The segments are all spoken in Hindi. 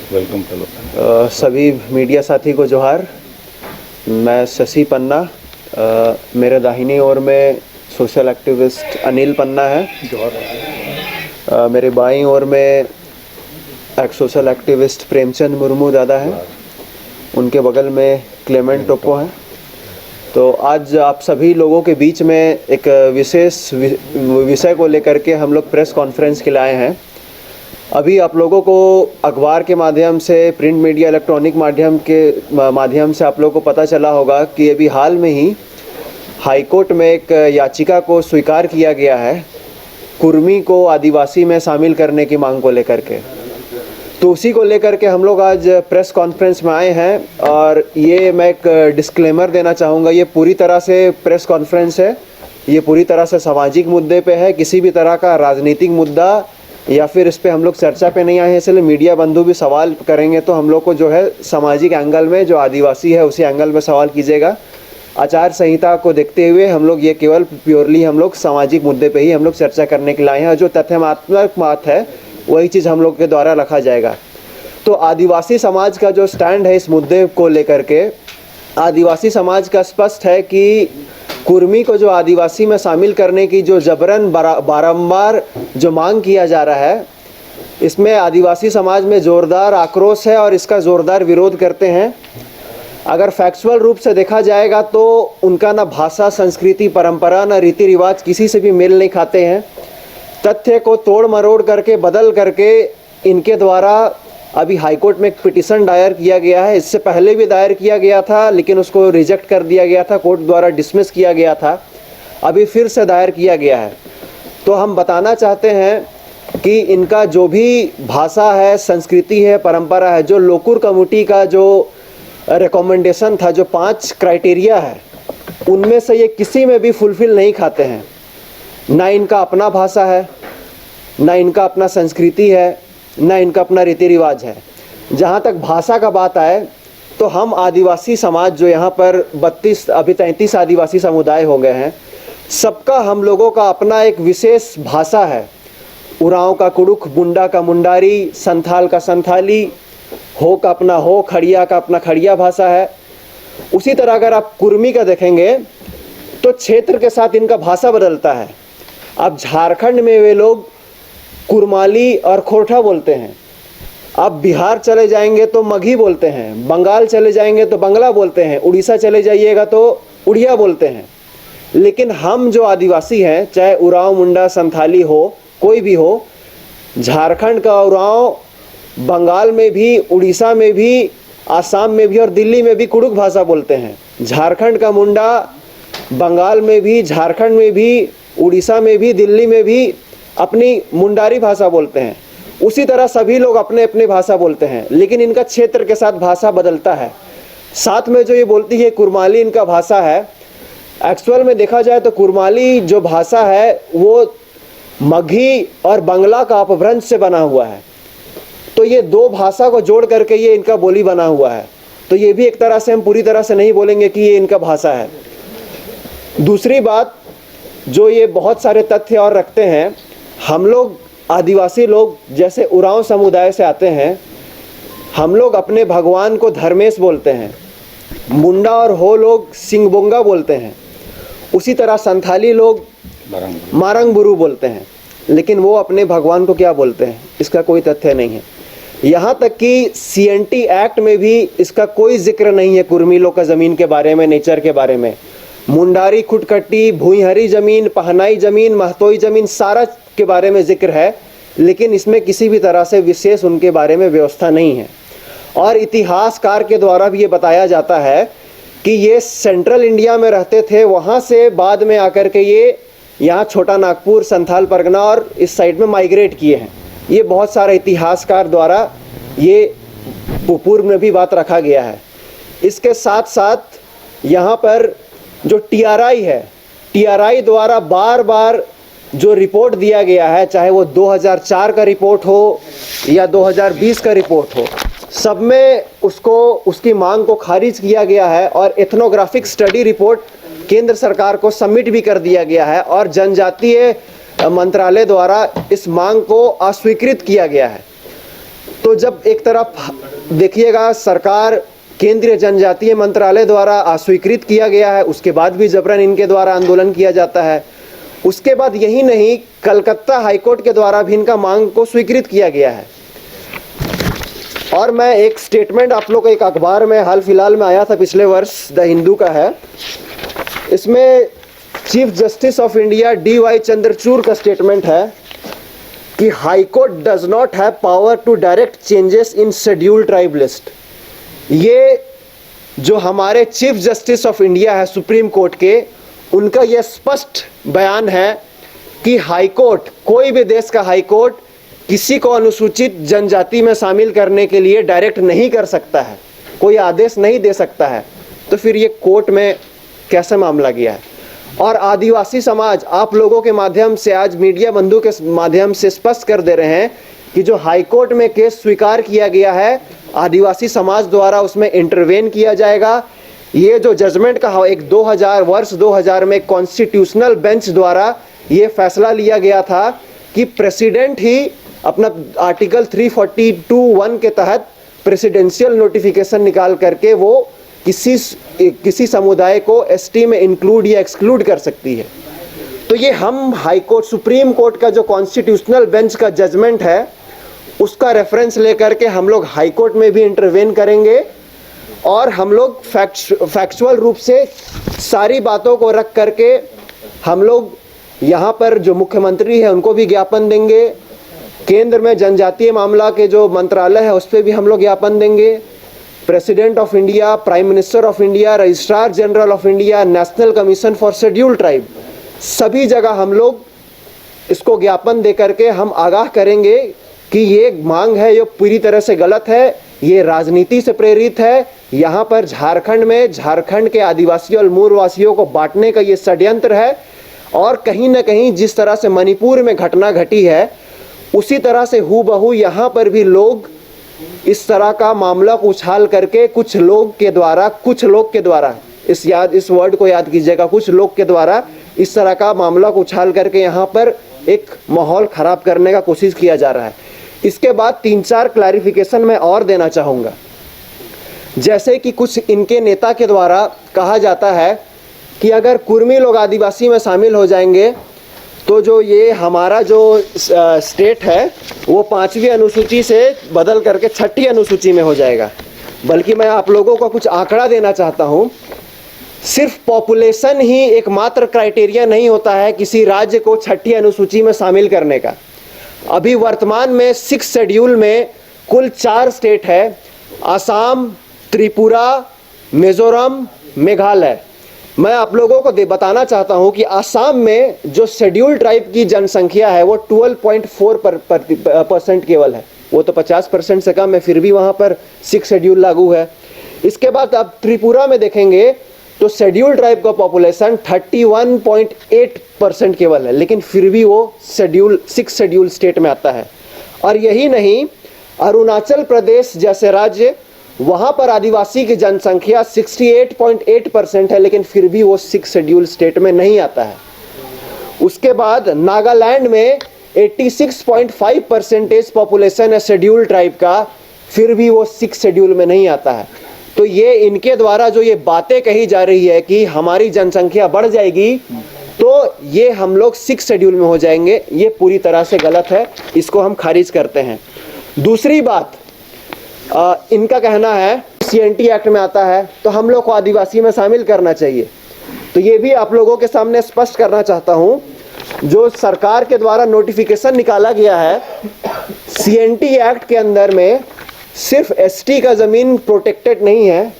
वेलकम चलो। सभी मीडिया साथी को जोहार। मैं शशि पन्ना, मेरे दाहिनी ओर में सोशल एक्टिविस्ट अनिल पन्ना है। जोहार। मेरे बाईं ओर में एक सोशल एक्टिविस्ट प्रेमचंद मुर्मू दादा है, उनके बगल में क्लेमेंट टोप्पो है। तो आज आप सभी लोगों के बीच में एक विशेष विषय को लेकर के हम लोग प्रेस कॉन्फ्रेंस के लिए आए हैं। अभी आप लोगों को अखबार के माध्यम से, प्रिंट मीडिया, इलेक्ट्रॉनिक माध्यम से आप लोगों को पता चला होगा कि अभी हाल में ही हाईकोर्ट में एक याचिका को स्वीकार किया गया है कुर्मी को आदिवासी में शामिल करने की मांग को लेकर के। तो उसी को लेकर के हम लोग आज प्रेस कॉन्फ्रेंस में आए हैं। और ये मैं एक डिस्क्लेमर देना चाहूँगा, ये पूरी तरह से प्रेस कॉन्फ्रेंस है, ये पूरी तरह से सामाजिक मुद्दे पे है। किसी भी तरह का राजनीतिक मुद्दा या फिर इस पे हम लोग चर्चा पे नहीं आए हैं। इसलिए मीडिया बंधु भी सवाल करेंगे तो हम लोग को जो है सामाजिक एंगल में, जो आदिवासी है उसी एंगल में सवाल कीजिएगा। आचार संहिता को देखते हुए हम लोग ये केवल प्योरली हम लोग सामाजिक मुद्दे पे ही हम लोग चर्चा करने के लिए आए हैं, और जो तथ्यात्मक बात है वही चीज़ हम लोग के द्वारा रखा जाएगा। तो आदिवासी समाज का जो स्टैंड है इस मुद्दे को लेकर के, आदिवासी समाज का स्पष्ट है कि कुर्मी को जो आदिवासी में शामिल करने की जो जबरन बारंबार जो मांग किया जा रहा है, इसमें आदिवासी समाज में ज़ोरदार आक्रोश है और इसका ज़ोरदार विरोध करते हैं। अगर फैक्चुअल रूप से देखा जाएगा तो उनका ना भाषा, संस्कृति, परंपरा, ना रीति रिवाज किसी से भी मेल नहीं खाते हैं। तथ्य को तोड़ मरोड़ करके, बदल करके इनके द्वारा अभी हाईकोर्ट में एक पिटीशन दायर किया गया है। इससे पहले भी दायर किया गया था लेकिन उसको रिजेक्ट कर दिया गया था, कोर्ट द्वारा डिसमिस किया गया था। अभी फिर से दायर किया गया है। तो हम बताना चाहते हैं कि इनका जो भी भाषा है, संस्कृति है, परंपरा है, जो लोकुर कमेटी का जो रिकमेंडेशन था, जो 5 क्राइटेरिया है, उनमें से ये किसी में भी फुलफिल नहीं खाते हैं। ना इनका अपना भाषा है, ना इनका अपना संस्कृति है, ना इनका अपना रीति रिवाज है। जहाँ तक भाषा का बात आए तो हम आदिवासी समाज जो यहाँ पर 32 अभी 33 आदिवासी समुदाय हो गए हैं, सबका हम लोगों का अपना एक विशेष भाषा है। उरांव का कुड़ुख, मुंडा का मुंडारी, संथाल का संथाली, हो का अपना हो, खड़िया का अपना खड़िया भाषा है। उसी तरह अगर आप कुर्मी का देखेंगे तो क्षेत्र के साथ इनका भाषा बदलता है। अब झारखंड में वे लोग कुरमाली और खोरठा बोलते हैं। अब बिहार चले जाएंगे तो मगही बोलते हैं, बंगाल चले जाएंगे तो बंगला बोलते हैं, उड़ीसा चले जाइएगा तो उड़िया बोलते हैं। लेकिन हम जो आदिवासी हैं, चाहे उरांव, मुंडा, संथाली हो, कोई भी हो, झारखंड का उरांव बंगाल में भी, उड़ीसा में भी, आसाम में भी और दिल्ली में भी कुड़ुक भाषा बोलते हैं। झारखंड का मुंडा बंगाल में भी, झारखंड में भी, उड़ीसा में भी, दिल्ली में भी अपनी मुंडारी भाषा बोलते हैं। उसी तरह सभी लोग अपने अपने भाषा बोलते हैं, लेकिन इनका क्षेत्र के साथ भाषा बदलता है। साथ में जो ये बोलती है कुरमाली इनका भाषा है, एक्चुअल में देखा जाए तो कुरमाली जो भाषा है वो मगही और बंगला का अपभ्रंश से बना हुआ है। तो ये 2 भाषा को जोड़ करके ये इनका बोली बना हुआ है। तो ये भी एक तरह से हम पूरी तरह से नहीं बोलेंगे कि ये इनका भाषा है। दूसरी बात, जो ये बहुत सारे तथ्य और रखते हैं, हम लोग आदिवासी लोग जैसे उरांव समुदाय से आते हैं, हम लोग अपने भगवान को धर्मेश बोलते हैं। मुंडा और हो लोग सिंगबोंगा बोलते हैं। उसी तरह संथाली लोग मारंग बुरू बोलते हैं। लेकिन वो अपने भगवान को क्या बोलते हैं, इसका कोई तथ्य नहीं है। यहाँ तक कि CNT एक्ट में भी इसका कोई जिक्र नहीं है कुर्मी लोग का ज़मीन के बारे में, नेचर के बारे में। मुंडारी, खुटकट्टी, भूईहरी ज़मीन, पहनाई ज़मीन, महतोई ज़मीन, सारा के बारे में जिक्र है, लेकिन इसमें किसी भी तरह से विशेष उनके बारे में व्यवस्था नहीं है। और इतिहासकार के द्वारा भी ये बताया जाता है कि ये सेंट्रल इंडिया में रहते थे, वहाँ से बाद में आकर के ये यहाँ छोटा नागपुर, संथाल परगना और इस साइड में माइग्रेट किए हैं। ये बहुत सारे इतिहासकार द्वारा ये पूर्व में भी बात रखा गया है। इसके साथ साथ यहाँ पर जो TRI है, TRI द्वारा बार बार जो रिपोर्ट दिया गया है, चाहे वो 2004 का रिपोर्ट हो या 2020 का रिपोर्ट हो, सब में उसकी मांग को खारिज किया गया है। और एथनोग्राफिक स्टडी रिपोर्ट केंद्र सरकार को सबमिट भी कर दिया गया है और जनजातीय मंत्रालय द्वारा इस मांग को अस्वीकृत किया गया है। तो जब एक तरफ देखिएगा सरकार केंद्रीय जनजातीय मंत्रालय द्वारा अस्वीकृत किया गया है, उसके बाद भी जबरन इनके द्वारा आंदोलन किया जाता है। उसके बाद यही नहीं, कलकत्ता हाईकोर्ट के द्वारा भी इनका मांग को स्वीकृत किया गया है। और मैं एक स्टेटमेंट आप लोग को एक अखबार में हाल फिलहाल में आया था, पिछले वर्ष, द हिंदू का है। इसमें chief justice of India DY Chandrachud का स्टेटमेंट है कि high court does not have power to direct changes in scheduled tribe list. ये जो हमारे चीफ जस्टिस ऑफ इंडिया है सुप्रीम कोर्ट के, उनका यह स्पष्ट बयान है कि हाई कोर्ट, कोई भी देश का हाई कोर्ट किसी को अनुसूचित जनजाति में शामिल करने के लिए डायरेक्ट नहीं कर सकता है, कोई आदेश नहीं दे सकता है। तो फिर ये कोर्ट में कैसे मामला गया है? और आदिवासी समाज आप लोगों के माध्यम से, आज मीडिया बंधु के माध्यम से स्पष्ट कर दे रहे हैं कि जो हाई कोर्ट में केस स्वीकार किया गया है, आदिवासी समाज द्वारा उसमें इंटरवेन किया जाएगा। ये जो जजमेंट का एक वर्ष 2000 में कॉन्स्टिट्यूशनल बेंच द्वारा ये फैसला लिया गया था कि प्रेसिडेंट ही अपना आर्टिकल 342(1) के तहत प्रेसिडेंशियल नोटिफिकेशन निकाल करके वो किसी समुदाय को ST में इंक्लूड या एक्सक्लूड कर सकती है। तो ये हम हाई कोर्ट, सुप्रीम कोर्ट का जो कॉन्स्टिट्यूशनल बेंच का जजमेंट है, उसका रेफरेंस लेकर के हम लोग हाई कोर्ट में भी इंटरवेन करेंगे और हम लोग फैक्चुअल रूप से सारी बातों को रख करके हम लोग यहाँ पर जो मुख्यमंत्री है उनको भी ज्ञापन देंगे, केंद्र में जनजातीय मामला के जो मंत्रालय है उस पर भी हम लोग ज्ञापन देंगे, president of India, prime minister of India, registrar general of India, national commission for scheduled tribe, सभी जगह हम लोग इसको ज्ञापन दे करके हम आगाह करेंगे कि ये मांग है, ये पूरी तरह से गलत है, ये राजनीति से प्रेरित है। यहाँ पर झारखंड में झारखंड के आदिवासी और मूलवासियों को बांटने का ये षड्यंत्र है। और कहीं ना कहीं जिस तरह से मणिपुर में घटना घटी है, उसी तरह से हूबहू यहाँ पर भी लोग इस तरह का मामला को उछाल करके कुछ लोग के द्वारा इस वर्ड को याद कीजिएगा, कुछ लोग के द्वारा इस तरह का मामला को उछाल करके यहाँ पर एक माहौल खराब करने का कोशिश किया जा रहा है। इसके बाद 3-4 क्लैरिफिकेशन मैं और देना चाहूँगा। जैसे कि कुछ इनके नेता के द्वारा कहा जाता है कि अगर कुर्मी लोग आदिवासी में शामिल हो जाएंगे तो जो ये हमारा जो स्टेट है वो 5वीं अनुसूची से बदल करके 6ठी अनुसूची में हो जाएगा। बल्कि मैं आप लोगों को कुछ आंकड़ा देना चाहता हूँ। सिर्फ पॉपुलेशन ही एकमात्र क्राइटेरिया नहीं होता है किसी राज्य को 6ठी अनुसूची में शामिल करने का। अभी वर्तमान में 6 शेड्यूल में कुल 4 स्टेट है, असम, त्रिपुरा, मिजोरम, मेघालय। मैं आप लोगों को बताना चाहता हूं कि असम में जो शेड्यूल ट्राइब की जनसंख्या है वो 12.4% केवल है। वो तो 50% से कम है, फिर भी वहां पर 6 शेड्यूल लागू है। इसके बाद आप त्रिपुरा में देखेंगे तो शेड्यूल ट्राइब का पॉपुलेशन 31.8% केवल है, लेकिन फिर भी वो 6 शेड्यूल स्टेट में आता है। और यही नहीं, अरुणाचल प्रदेश जैसे राज्य, वहां पर आदिवासी की जनसंख्या 68.8% है, लेकिन फिर भी वो 6 शेड्यूल स्टेट में नहीं आता है। उसके बाद नागालैंड में 86.5% पॉपुलेशन है शेड्यूल ट्राइब का, फिर भी वो 6 शेड्यूल में नहीं आता है। तो ये इनके द्वारा जो ये बातें कही जा रही है कि हमारी जनसंख्या बढ़ जाएगी तो ये हम लोग 6 शेड्यूल में हो जाएंगे, ये पूरी तरह से गलत है, इसको हम खारिज करते हैं। दूसरी बात, इनका कहना है CNT एक्ट में आता है तो हम लोग को आदिवासी में शामिल करना चाहिए। तो ये भी आप लोगों के सामने स्पष्ट करना चाहता हूं, जो सरकार के द्वारा नोटिफिकेशन निकाला गया है CNT एक्ट के अंदर में सिर्फ ST का ज़मीन प्रोटेक्टेड नहीं है,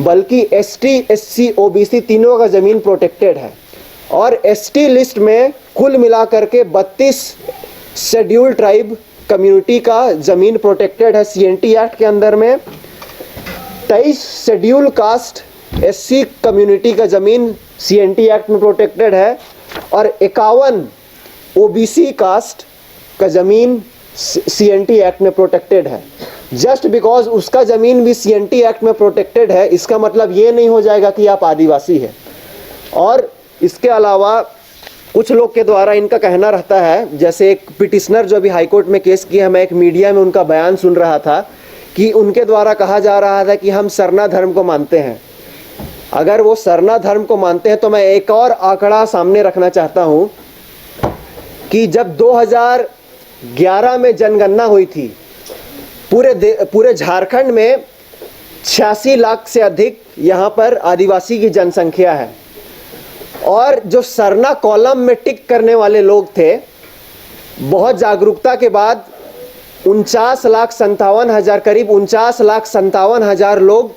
बल्कि ST, SC, OBC तीनों का ज़मीन प्रोटेक्टेड है। और ST लिस्ट में कुल मिलाकर के 32 शेड्यूल ट्राइब कम्युनिटी का ज़मीन प्रोटेक्टेड है CNT एक्ट के अंदर में। 23 शेड्यूल कास्ट SC कम्युनिटी का ज़मीन CNT एक्ट में प्रोटेक्टेड है और 51 OBC कास्ट का ज़मीन CNT एक्ट में प्रोटेक्टेड है। जस्ट बिकॉज उसका ज़मीन भी CNT एक्ट में प्रोटेक्टेड है, इसका मतलब ये नहीं हो जाएगा कि आप आदिवासी हैं। और इसके अलावा कुछ लोग के द्वारा इनका कहना रहता है, जैसे एक पिटिशनर जो अभी हाईकोर्ट में केस किया, मैं एक मीडिया में उनका बयान सुन रहा था कि उनके द्वारा कहा जा रहा था कि हम सरना धर्म को मानते हैं। अगर वो सरना धर्म को मानते हैं तो मैं एक और आंकड़ा सामने रखना चाहता हूं कि जब 2011 में जनगणना हुई थी, पूरे झारखंड में 86 लाख से अधिक यहाँ पर आदिवासी की जनसंख्या है, और जो सरना कॉलम में टिक करने वाले लोग थे, बहुत जागरूकता के बाद 49,57,000 करीब 49,57,000 लोग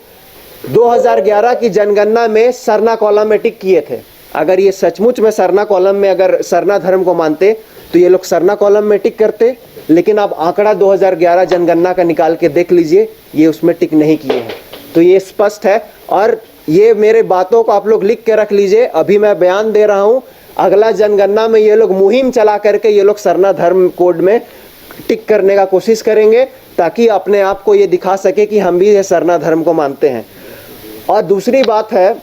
2011 की जनगणना में सरना कॉलम में टिक किए थे। अगर ये सचमुच में सरना कॉलम में अगर सरना धर्म को मानते तो ये लोग सरना कॉलम में टिक करते, लेकिन आप आंकड़ा 2011 जनगणना का निकाल के देख लीजिए, ये उसमें टिक नहीं किए हैं। तो ये स्पष्ट है, और ये मेरे बातों को आप लोग लिख के रख लीजिए। अभी मैं बयान दे रहा हूँ, अगला जनगणना में ये लोग मुहिम चला करके ये लोग सरना धर्म कोड में टिक करने का कोशिश करेंगे, ताकि अपने आप को ये दिखा सके कि हम भी ये सरना धर्म को मानते हैं। और दूसरी बात है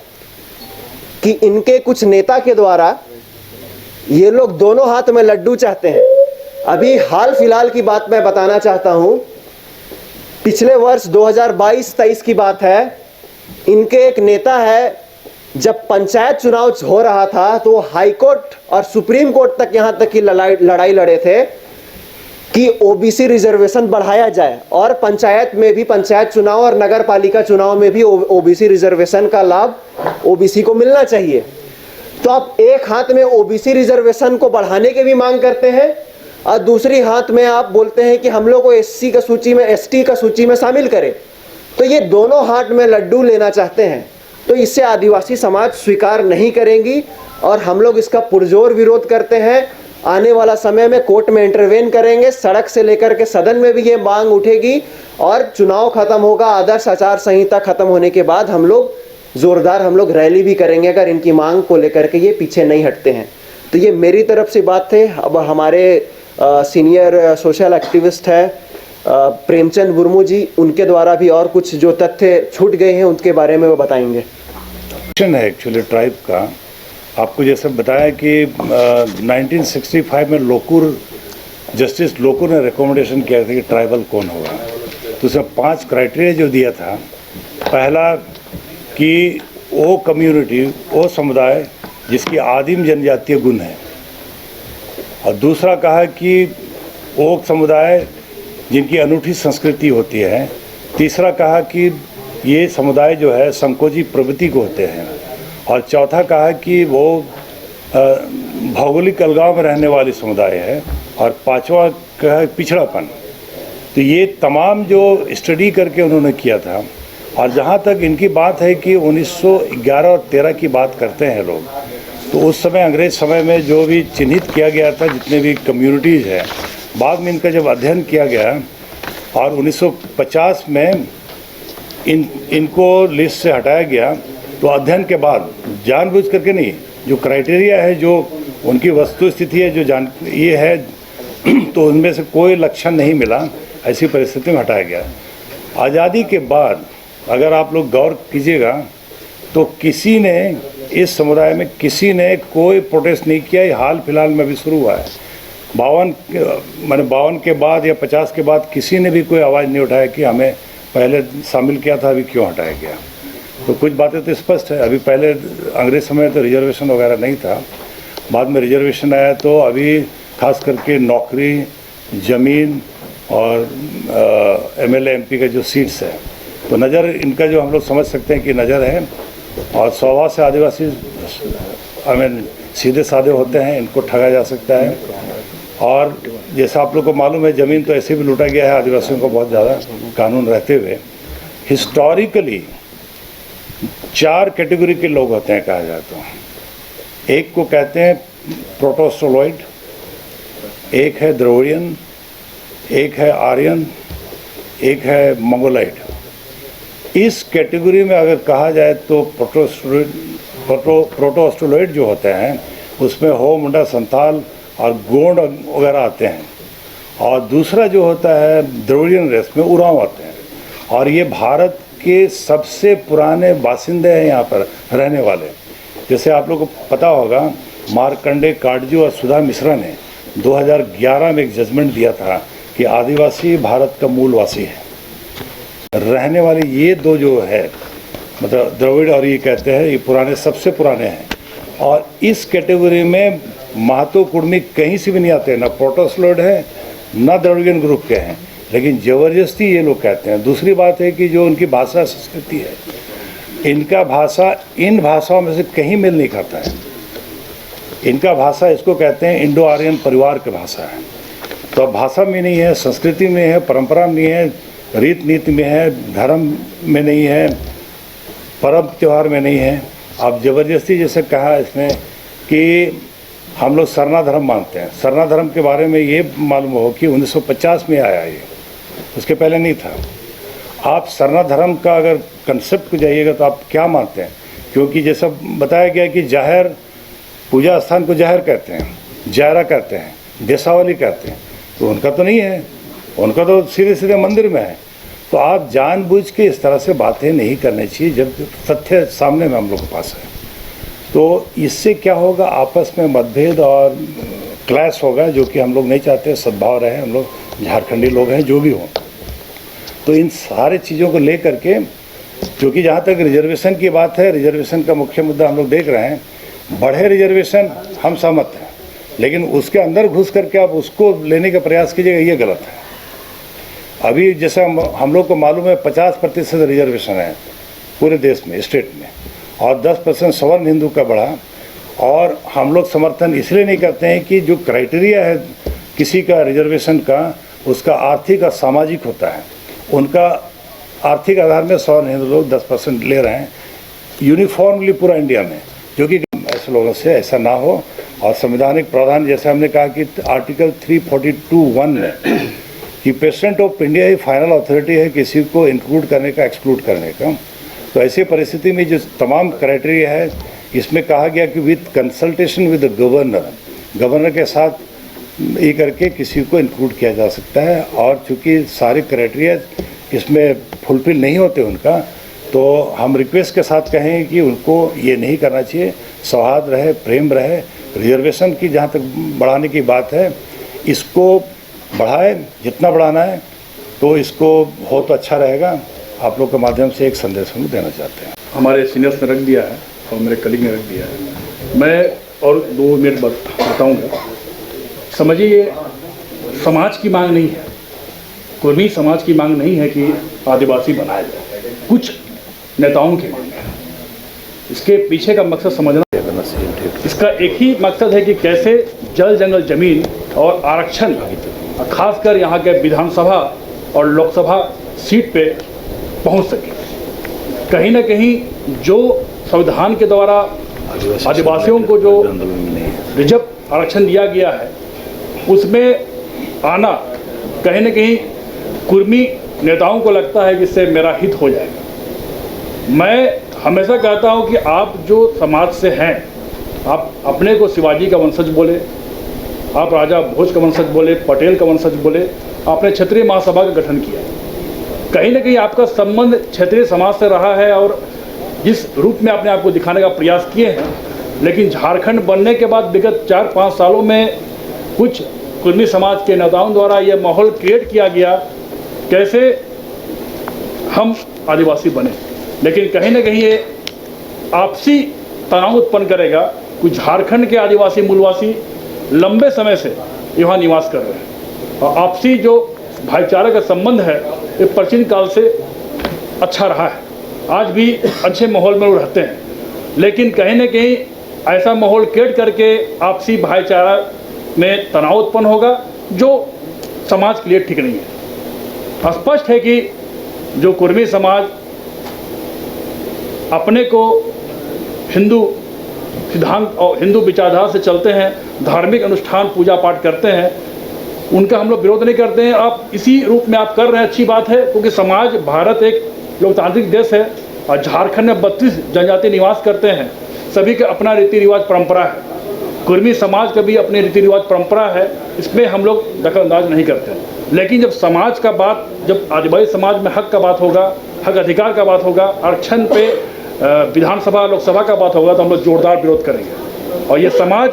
कि इनके कुछ नेता के द्वारा ये लोग दोनों हाथ में लड्डू चाहते हैं। अभी हाल फिलहाल की बात मैं बताना चाहता हूं, पिछले वर्ष 2022-23 की बात है। इनके एक नेता है, जब पंचायत चुनाव हो रहा था तो हाई कोर्ट और सुप्रीम कोर्ट तक यहां तक की लड़ाई लड़े थे कि ओबीसी रिजर्वेशन बढ़ाया जाए, और पंचायत में भी, पंचायत चुनाव और नगर पालिका चुनाव में भी ओबीसी रिजर्वेशन का लाभ ओबीसी को मिलना चाहिए। तो आप एक हाथ में ओबीसी रिजर्वेशन को बढ़ाने की भी मांग करते हैं, और दूसरी हाथ में आप बोलते हैं कि हम लोग को एससी का सूची में, एसटी का सूची में शामिल करें। तो ये दोनों हाथ में लड्डू लेना चाहते हैं। तो इससे आदिवासी समाज स्वीकार नहीं करेंगी, और हम लोग इसका पुरजोर विरोध करते हैं। आने वाला समय में कोर्ट में इंटरवेन करेंगे, सड़क से लेकर के सदन में भी ये मांग उठेगी, और चुनाव खत्म होगा, आदर्श आचार संहिता खत्म होने के बाद हम लोग जोरदार रैली भी करेंगे, अगर इनकी मांग को लेकर के ये पीछे नहीं हटते हैं। तो ये मेरी तरफ से बात थे। अब हमारे सीनियर सोशल एक्टिविस्ट है प्रेमचंद मुर्मू जी, उनके द्वारा भी और कुछ जो तथ्य छूट गए हैं उनके बारे में वो बताएंगे। है एक्चुअली ट्राइब का, आपको जैसे बताया कि 1965 में जस्टिस लोकुर ने रिकमेंडेशन किया था कि ट्राइबल कौन होगा। तो उसमें 5 क्राइटेरिया जो दिया था, पहला कि वो कम्युनिटी, वो समुदाय जिसकी आदिम जनजातीय गुण है, और दूसरा कहा कि वो समुदाय जिनकी अनूठी संस्कृति होती है। तीसरा कहा कि ये समुदाय जो है संकोची प्रवृत्ति को होते हैं, और चौथा कहा कि वो भौगोलिक अलगाव में रहने वाली समुदाय है, और पांचवा कहा पिछड़ापन। तो ये तमाम जो स्टडी करके उन्होंने किया था, और जहाँ तक इनकी बात है कि 1911 और 13 की बात करते हैं लोग, तो उस समय अंग्रेज समय में जो भी चिन्हित किया गया था, जितने भी कम्युनिटीज़ हैं, बाद में इनका जब अध्ययन किया गया और 1950 में इनको लिस्ट से हटाया गया, तो अध्ययन के बाद जानबूझ करके नहीं, जो क्राइटेरिया है, जो उनकी वस्तु स्थिति है, जो ये है, तो उनमें से कोई लक्षण नहीं मिला, ऐसी परिस्थिति में हटाया गया। आज़ादी के बाद अगर आप लोग गौर कीजिएगा तो किसी ने इस समुदाय में किसी ने कोई प्रोटेस्ट नहीं किया। ये हाल फिलहाल में भी शुरू हुआ है। 52 के बाद या 50 के बाद किसी ने भी कोई आवाज़ नहीं उठाया कि हमें पहले शामिल किया था, अभी क्यों हटाया गया। तो कुछ बातें तो स्पष्ट है। अभी पहले अंग्रेज समय में तो रिजर्वेशन वगैरह नहीं था, बाद में रिजर्वेशन आया, तो अभी खास करके नौकरी, ज़मीन और एमएलए एमपी का जो सीट्स है, तो नज़र इनका जो हम लोग समझ सकते हैं कि नज़र है। और स्वभाव से आदिवासी सीधे साधे होते हैं, इनको ठगा जा सकता है। और जैसा आप लोग को मालूम है, ज़मीन तो ऐसे भी लूटा गया है आदिवासियों को बहुत ज़्यादा, कानून रहते हुए। हिस्टोरिकली 4 कैटेगरी के लोग होते हैं कहा जाए तो। एक को कहते हैं प्रोटोस्टोलॉइड, एक है द्रविडियन, एक है आर्यन, एक है मंगोलाइड। इस कैटेगरी में अगर कहा जाए तो प्रोटोस्टोलॉइड जो होते हैं उसमें हो, मुंडा, संथाल और गोंड वगैरह आते हैं। और दूसरा जो होता है द्रविडियन रेस में उरांव आते हैं। और ये भारत के सबसे पुराने बासिंदे हैं यहाँ पर रहने वाले। जैसे आप लोगों को पता होगा मार्कंडे काटजू और सुधा मिश्रा ने 2011 में एक जजमेंट दिया था कि आदिवासी भारत का मूलवासी है। रहने वाले ये दो जो है, मतलब द्रविड़ और ये कहते हैं, ये पुराने, सबसे पुराने हैं। और इस कैटेगरी में महतो कुर्मी कहीं से भी नहीं आते, ना प्रोटोस्लोड है ना द्रविडियन ग्रुप के हैं, लेकिन ज़बरदस्ती ये लोग कहते हैं। दूसरी बात है कि जो उनकी भाषा संस्कृति है, इनका भाषा इन भाषाओं में से कहीं मेल नहीं खाता है। इनका भाषा, इसको कहते हैं इंडो आर्यन परिवार की भाषा है। तो अब भाषा में नहीं है, संस्कृति में है, परंपरा में है, रीत नीति में है, धर्म में नहीं है, पर्व त्यौहार में नहीं है। अब ज़बरदस्ती जैसे कहा इसने कि हम लोग सरना धर्म मानते हैं। सरना धर्म के बारे में ये मालूम हो कि 1950 में आया ये, उसके पहले नहीं था। आप सरना धर्म का अगर कंसेप्ट को जाइएगा तो आप क्या मानते हैं? क्योंकि जैसा बताया गया कि जाहिर पूजा स्थान को जाहिर कहते हैं, जायरा कहते हैं, देसावली कहते हैं, तो उनका तो नहीं है, उनका तो सीधे सीधे मंदिर में है। तो आप जानबूझ के इस तरह से बातें नहीं करनी चाहिए जब तथ्य सामने में हम लोग के पास है। तो इससे क्या होगा, आपस में मतभेद और क्लैश होगा, जो कि हम लोग नहीं चाहते। सद्भाव रहे, हम लोग झारखंडी लोग हैं, जो भी हों। तो इन सारे चीज़ों को ले करके, क्योंकि जहाँ तक रिजर्वेशन की बात है, रिजर्वेशन का मुख्य मुद्दा हम लोग देख रहे हैं। बढ़े रिजर्वेशन हम सहमत हैं, लेकिन उसके अंदर घुस करके आप उसको लेने का प्रयास कीजिएगा, ये गलत है। अभी जैसा हम लोग को मालूम है 50% रिजर्वेशन है पूरे देश में, स्टेट में, और 10% सवर्ण हिंदू का बढ़ा। और हम लोग समर्थन इसलिए नहीं करते हैं कि जो क्राइटेरिया है किसी का रिजर्वेशन का, उसका आर्थिक और सामाजिक होता है। उनका आर्थिक आधार में सवर्ण हिंदू लोग 10% ले रहे हैं यूनिफॉर्मली पूरा इंडिया में, जो कि ऐसे लोगों से ऐसा ना हो। और संवैधानिक प्रावधान, जैसे हमने कहा कि आर्टिकल 342(1) में कि president of India he final authority है किसी को इंक्लूड करने का, एक्सक्लूड करने का। तो ऐसी परिस्थिति में जो तमाम क्राइटेरिया है, इसमें कहा गया कि with consultation with the governor के साथ ये करके किसी को इंक्लूड किया जा सकता है। और चूँकि सारे क्राइटेरिया इसमें फुलफिल नहीं होते उनका, तो हम रिक्वेस्ट के साथ कहें कि उनको ये नहीं करना चाहिए। सौहार्द रहे, प्रेम रहे। रिजर्वेशन की जहाँ तक बढ़ाने की बात है, इसको बढ़ाए जितना बढ़ाना है, तो इसको हो तो अच्छा रहेगा। आप लोग के माध्यम से एक संदेश हम देना चाहते हैं। हमारे सीनियर्स ने रख दिया है और मेरे कलीग ने रख दिया है। मैं और 2 मिनट बताऊँगा। समझिए, ये समाज की मांग नहीं है, कुर्मी समाज की मांग नहीं है कि आदिवासी बनाया जाए, कुछ नेताओं की मांग है। इसके पीछे का मकसद समझना, इसका एक ही मकसद है कि कैसे जल जंगल जमीन और आरक्षण, खासकर यहाँ के विधानसभा और लोकसभा सीट पे पहुँच सके। कहीं ना कहीं जो संविधान के द्वारा आदिवासियों को जो रिजर्व आरक्षण दिया गया है, उसमें आना कहीं ना कहीं कुर्मी नेताओं को लगता है कि इससे मेरा हित हो जाएगा। मैं हमेशा कहता हूं कि आप जो समाज से हैं, आप अपने को शिवाजी का वंशज बोले, आप राजा भोज का वंशज बोले, पटेल का वंशज बोले, आपने क्षत्रिय महासभा का गठन किया। कहीं ना कहीं आपका संबंध क्षत्रिय समाज से रहा है और जिस रूप में आपने आपको दिखाने का प्रयास किए हैं। लेकिन झारखंड बनने के बाद विगत 4-5 सालों में कुछ कुर्मी समाज के नेताओं द्वारा यह माहौल क्रिएट किया गया कैसे हम आदिवासी बने। लेकिन कहीं ना कहीं ये आपसी तनाव उत्पन्न करेगा। कुछ झारखंड के आदिवासी मूलवासी लंबे समय से यहाँ निवास कर रहे हैं और आपसी जो भाईचारे का संबंध है ये प्राचीन काल से अच्छा रहा है, आज भी अच्छे माहौल में वो रहते हैं। लेकिन कहीं ना कहीं ऐसा माहौल क्रिएट करके आपसी भाईचारा में तनाव उत्पन्न होगा, जो समाज के लिए ठीक नहीं है। स्पष्ट है कि जो कुर्मी समाज अपने को हिंदू सिद्धांत और हिंदू विचारधारा से चलते हैं, धार्मिक अनुष्ठान पूजा पाठ करते हैं, उनका हम लोग विरोध नहीं करते हैं। आप इसी रूप में आप कर रहे हैं, अच्छी बात है, क्योंकि समाज, भारत एक लोकतांत्रिक देश है और झारखंड में 32 जनजाति निवास करते हैं। सभी का अपना रीति रिवाज परंपरा है। कुर्मी समाज का भी अपने रीति रिवाज परंपरा है, इसमें हम लोग दखल अंदाज नहीं करते। लेकिन जब समाज का बात, जब आदिवासी समाज में हक का बात होगा, हक अधिकार का बात होगा, आरक्षण पे विधानसभा लोकसभा का बात होगा, तो हम लोग जोरदार विरोध करेंगे। और ये समाज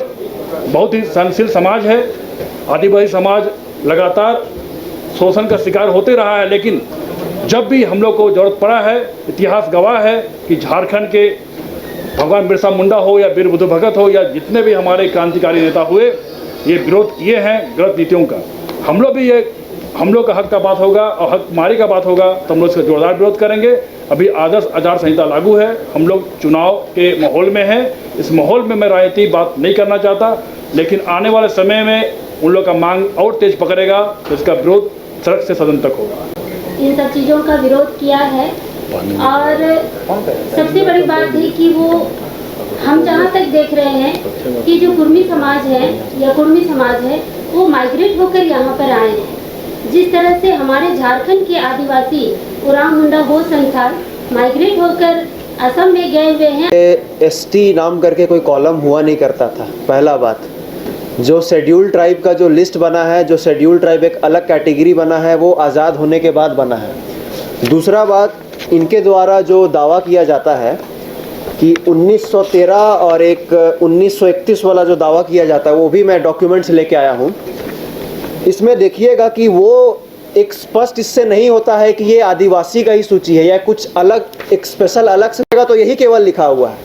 बहुत ही सहनशील समाज है। आदिवासी समाज लगातार शोषण का शिकार होते रहा है, लेकिन जब भी हम लोग को ज़रूरत पड़ा है, इतिहास गवाह है कि झारखंड के भगवान बिरसा मुंडा हो या वीर बुद्ध भगत हो या जितने भी हमारे क्रांतिकारी नेता हुए, ये विरोध किए हैं गलत नीतियों का। हम लोग का हक का बात होगा और हक मारी का बात होगा तो हम लोग इसका जोरदार विरोध करेंगे। अभी आदर्श आचार संहिता लागू है, हम लोग चुनाव के माहौल में हैं। इस माहौल में मैं राजनीतिक बात नहीं करना चाहता, लेकिन आने वाले समय में उन लोग का मांग और तेज पकड़ेगा तो इसका विरोध सड़क से सदन तक होगा। इन सब चीज़ों का विरोध किया है और सबसे बड़ी बात है कि वो हम जहाँ तक देख रहे हैं कि जो कुर्मी समाज है या कुर्मी समाज है वो माइग्रेट होकर यहाँ पर आए हैं। जिस तरह से हमारे झारखंड के आदिवासी उरांव मुंडा हो संथाल माइग्रेट होकर असम में गए हुए हैं। एसटी नाम करके कोई कॉलम हुआ नहीं करता था। पहला बात, जो शेड्यूल ट्राइब का जो लिस्ट बना है, जो शेड्यूल ट्राइब एक अलग कैटेगरी बना है, वो आज़ाद होने के बाद बना है। दूसरा बात, इनके द्वारा जो दावा किया जाता है कि 1913 और एक 1931 वाला जो दावा किया जाता है, वो भी मैं डॉक्यूमेंट्स लेके आया हूँ। इसमें देखिएगा कि वो एक स्पष्ट इससे नहीं होता है कि ये आदिवासी का ही सूची है या कुछ अलग एक स्पेशल अलग से जगह, तो यही केवल लिखा हुआ है।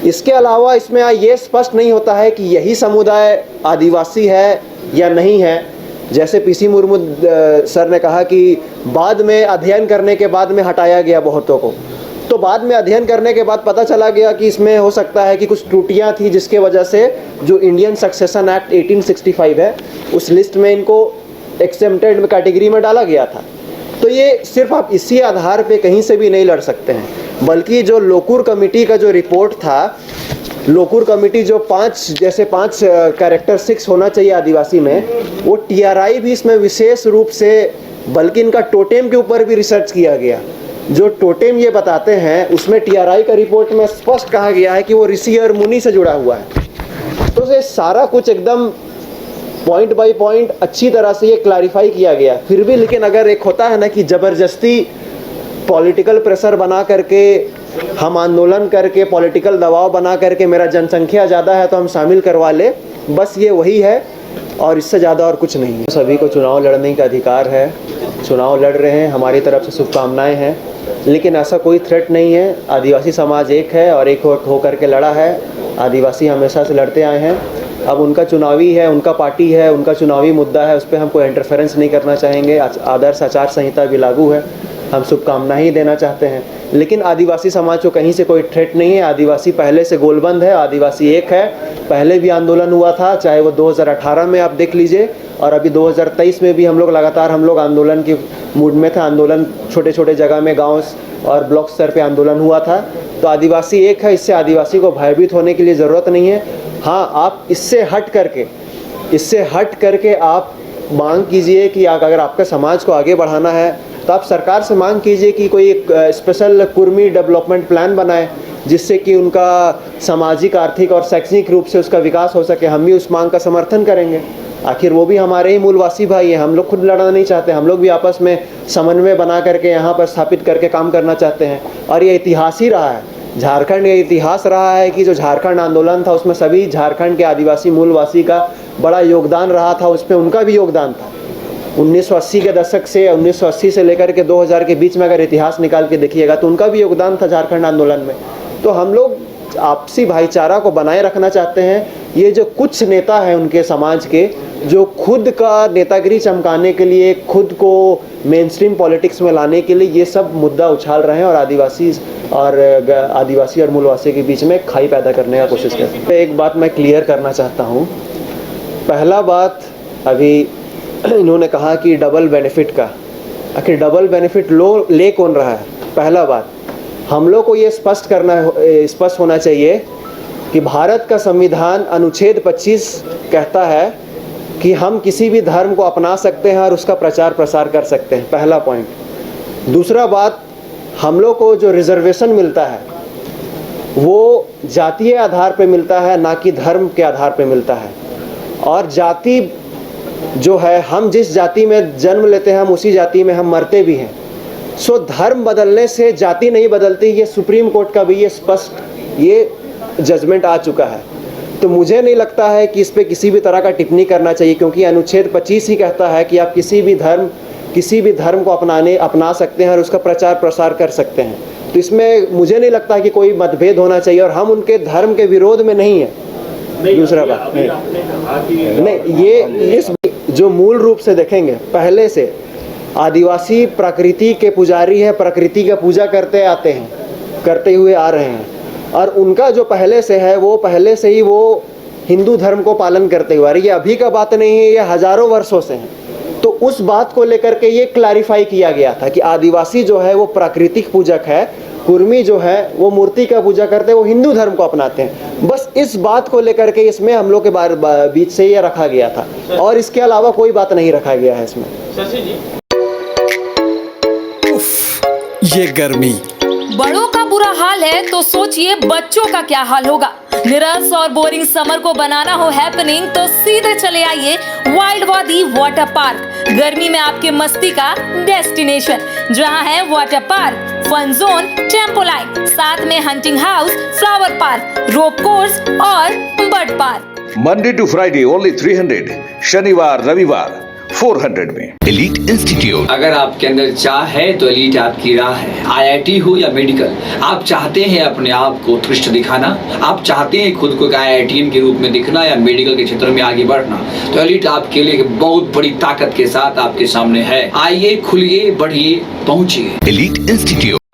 इसके अलावा इसमें ये स्पष्ट नहीं होता है कि यही समुदाय आदिवासी है या नहीं है। जैसे पीसी मुर्मू सर ने कहा कि बाद में अध्ययन करने के बाद में हटाया गया बहुतों को, तो बाद में अध्ययन करने के बाद पता चला गया कि इसमें हो सकता है कि कुछ त्रुटियां थी, जिसके वजह से जो इंडियन सक्सेशन एक्ट 1865 है उस लिस्ट में इनको एक्सेप्टेड कैटेगरी में डाला गया था। तो ये सिर्फ आप इसी आधार पे कहीं से भी नहीं लड़ सकते हैं, बल्कि जो लोकूर कमेटी का जो रिपोर्ट था, लोकूर कमेटी जो पांच कैरेक्टर 6 होना चाहिए आदिवासी में, वो टीआरआई भी इसमें विशेष रूप से, बल्कि इनका टोटेम के ऊपर भी रिसर्च किया गया। जो टोटेम ये बताते हैं उसमें टीआरआई का रिपोर्ट में स्पष्ट कहा गया है कि वो ऋषि और मुनि से जुड़ा हुआ है। तो ये सारा कुछ एकदम पॉइंट बाय पॉइंट अच्छी तरह से ये क्लैरिफाई किया गया। फिर भी लेकिन अगर एक होता है ना कि ज़बरदस्ती पॉलिटिकल प्रेशर बना करके, हम आंदोलन करके, पॉलिटिकल दबाव बना करके मेरा जनसंख्या ज़्यादा है तो हम शामिल करवा ले, बस ये वही है और इससे ज़्यादा और कुछ नहीं है। सभी को चुनाव लड़ने का अधिकार है, चुनाव लड़ रहे हैं, हमारी तरफ से शुभकामनाएं हैं, लेकिन ऐसा कोई थ्रेट नहीं है। आदिवासी समाज एक है और एक होकर के लड़ा है। आदिवासी हमेशा से लड़ते आए हैं। अब उनका चुनावी है, उनका पार्टी है, उनका चुनावी मुद्दा है, उस पर हम कोई इंटरफेरेंस नहीं करना चाहेंगे। आदर्श आचार संहिता भी लागू है, हम शुभकामनाएं ही देना चाहते हैं, लेकिन आदिवासी समाज को कहीं से कोई थ्रेट नहीं है। आदिवासी पहले से गोलबंद है, आदिवासी एक है। पहले भी आंदोलन हुआ था, चाहे वो 2018 में आप देख लीजिए, और अभी 2023 में भी हम लोग लगातार आंदोलन की मूड में थे। आंदोलन छोटे छोटे जगह में, गाँव और ब्लॉक स्तर पे आंदोलन हुआ था। तो आदिवासी एक है, इससे आदिवासी को भयभीत होने की लिए ज़रूरत नहीं है। हाँ, आप इससे हट करके आप मांग कीजिए कि अगर आपके समाज को आगे बढ़ाना है तो आप सरकार से मांग कीजिए कि कोई एक स्पेशल कुर्मी डेवलपमेंट प्लान बनाए, जिससे कि उनका सामाजिक, आर्थिक और शैक्षणिक रूप से उसका विकास हो सके। हम भी उस मांग का समर्थन करेंगे। आखिर वो भी हमारे ही मूलवासी भाई हैं। हम लोग खुद लड़ना नहीं चाहते, हम लोग भी आपस में समन्वय बना करके यहाँ पर स्थापित करके काम करना चाहते हैं। और ये इतिहास ही रहा है, झारखंड का इतिहास रहा है कि जो झारखंड आंदोलन था उसमें सभी झारखंड के आदिवासी मूलवासी का बड़ा योगदान रहा था, उसमें उनका भी योगदान था। 1980 के दशक से, 1980 से लेकर के 2000 के बीच में अगर इतिहास निकाल के देखिएगा तो उनका भी योगदान था झारखंड आंदोलन में। तो हम लोग आपसी भाईचारा को बनाए रखना चाहते हैं। ये जो कुछ नेता हैं उनके समाज के, जो खुद का नेतागिरी चमकाने के लिए, खुद को मेन स्ट्रीम पॉलिटिक्स में लाने के लिए ये सब मुद्दा उछाल रहे हैं और आदिवासी और मूलवासी के बीच में खाई पैदा करने का कोशिश कर रहे हैं। एक बात मैं क्लियर करना चाहता हूँ। पहला बात, अभी इन्होंने कहा कि डबल बेनिफिट का, आखिर डबल बेनिफिट ले कौन रहा है? पहला बात, हम लोग को ये स्पष्ट होना चाहिए कि भारत का संविधान अनुच्छेद 25 कहता है कि हम किसी भी धर्म को अपना सकते हैं और उसका प्रचार प्रसार कर सकते हैं। पहला पॉइंट। दूसरा बात, हम लोग को जो रिजर्वेशन मिलता है वो जातीय आधार पे मिलता है, ना कि धर्म के आधार पे मिलता है। और जाति जो है, हम जिस जाति में जन्म लेते हैं हम उसी जाति में हम मरते भी हैं। सो धर्म बदलने से जाति नहीं बदलती। ये सुप्रीम कोर्ट का भी ये स्पष्ट ये जजमेंट आ चुका है। तो मुझे नहीं लगता है कि इस पे किसी भी तरह का टिप्पणी करना चाहिए, क्योंकि अनुच्छेद 25 ही कहता है कि आप किसी भी धर्म को अपना सकते हैं और उसका प्रचार प्रसार कर सकते हैं। तो इसमें मुझे नहीं लगता कि कोई मतभेद होना चाहिए, और हम उनके धर्म के विरोध में नहीं है। दूसरा बात नहीं, ये इस जो मूल रूप से देखेंगे, पहले से आदिवासी प्रकृति के पुजारी है, प्रकृति का पूजा करते हुए आ रहे हैं, और उनका जो पहले से है वो पहले से ही वो हिंदू धर्म को पालन करते हुए आ रही है। ये अभी का बात नहीं है, ये हजारों वर्षों से है। तो उस बात को लेकर के ये क्लैरिफाई किया गया था कि आदिवासी जो है वो प्राकृतिक पूजक है, कुर्मी जो है वो मूर्ति का पूजा करते हैं, वो हिंदू धर्म को अपनाते हैं। बस इस बात को लेकर के इसमें हम लोग के बीच से ये रखा गया था, और इसके अलावा कोई बात नहीं रखा गया है इसमें। उफ, ये गर्मी। बड़ों का बुरा हाल है तो सोचिए बच्चों का क्या हाल होगा। निरस और बोरिंग समर को बनाना हो हैपनिंग तो सीधे चले आइए वाइल्ड वादी वाटर पार्क, गर्मी में आपके मस्ती का डेस्टिनेशन, जहां है water park, fun zone, tempo line, साथ में hunting house, flower park, rope course और bird park. Monday to Friday only 300, शनिवार रविवार 400 में। एलीट इंस्टीट्यूट, अगर आपके अंदर चाह है तो एलीट आपकी राह है। IIT हो या मेडिकल, आप चाहते हैं अपने आप को उत्कृष्ट दिखाना, आप चाहते हैं खुद को एक IITian के रूप में दिखना या मेडिकल के क्षेत्र में आगे बढ़ना, तो एलीट आपके लिए एक बहुत बड़ी ताकत के साथ आपके सामने है। आइए, खुलिए, बढ़िए, पहुंचिए। Elite institute.